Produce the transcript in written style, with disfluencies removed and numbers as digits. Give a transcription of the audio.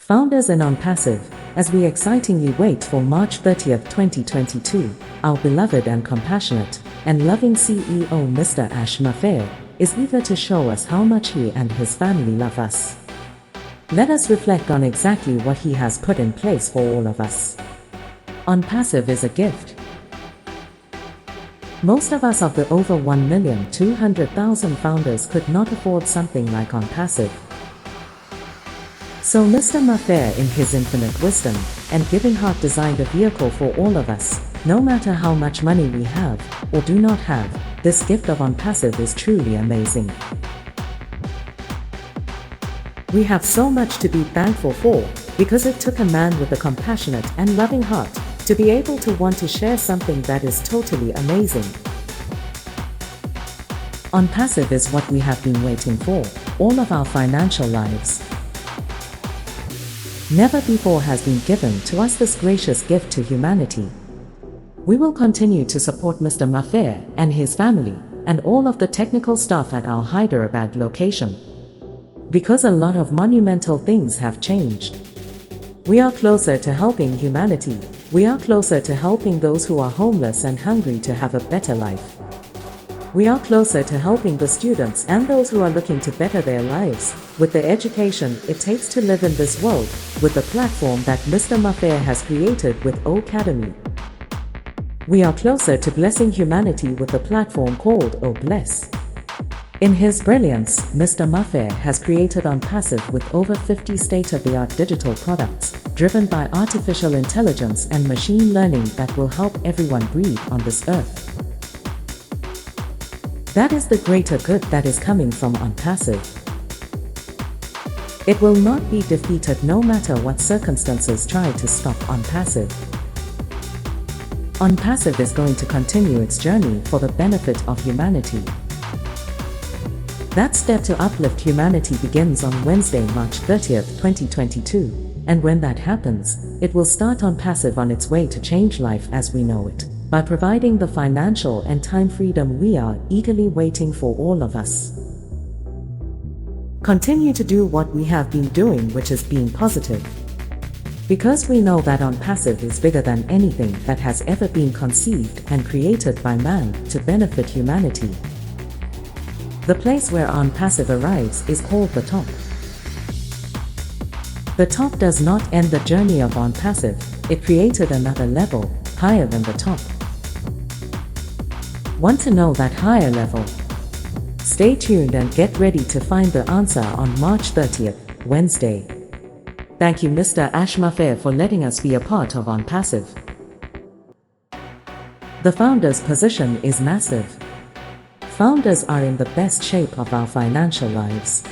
Founders in ONPASSIVE, as we excitingly wait for March 30th, 2022, our beloved and compassionate and loving CEO Mr. Mufareh is eager to show us how much he and his family love us. Let us reflect on exactly what he has put in place for all of us. ONPASSIVE is a gift. Most of us of the over 1,200,000 founders could not afford something like ONPASSIVE. So Mr. Mufareh, in his infinite wisdom and giving heart, designed a vehicle for all of us. No matter how much money we have or do not have, this gift of ONPASSIVE is truly amazing. We have so much to be thankful for, because it took a man with a compassionate and loving heart to be able to want to share something that is totally amazing. ONPASSIVE is what we have been waiting for all of our financial lives. Never before has been given to us this gracious gift to humanity. We will continue to support Mr. Mufareh and his family and all of the technical staff at our Hyderabad location, because a lot of monumental things have changed. We are closer to helping humanity. We are closer to helping those who are homeless and hungry to have a better life. We are closer to helping the students and those who are looking to better their lives with the education it takes to live in this world, with the platform that Mr. Mufareh has created with O Cademy. We are closer to blessing humanity with a platform called O Bless. In his brilliance, Mr. Mufareh has created ONPASSIVE with over 50 state-of-the-art digital products, driven by artificial intelligence and machine learning that will help everyone breathe on this earth. That is the greater good that is coming from ONPASSIVE. It will not be defeated no matter what circumstances try to stop ONPASSIVE. ONPASSIVE is going to continue its journey for the benefit of humanity. That step to uplift humanity begins on Wednesday, March 30th, 2022, and when that happens, it will start ONPASSIVE on its way to change life as we know it, by providing the financial and time freedom we are eagerly waiting for all of us. Continue to do what we have been doing, which is being positive. Because we know that ONPASSIVE is bigger than anything that has ever been conceived and created by man to benefit humanity. The place where ONPASSIVE arrives is called the top. The top does not end the journey of ONPASSIVE, it created another level, higher than the top. Want to know that higher level? Stay tuned and get ready to find the answer on March 30th, Wednesday. Thank you Mr. Mufareh for letting us be a part of ONPASSIVE. The founder's position is massive. Founders are in the best shape of our financial lives.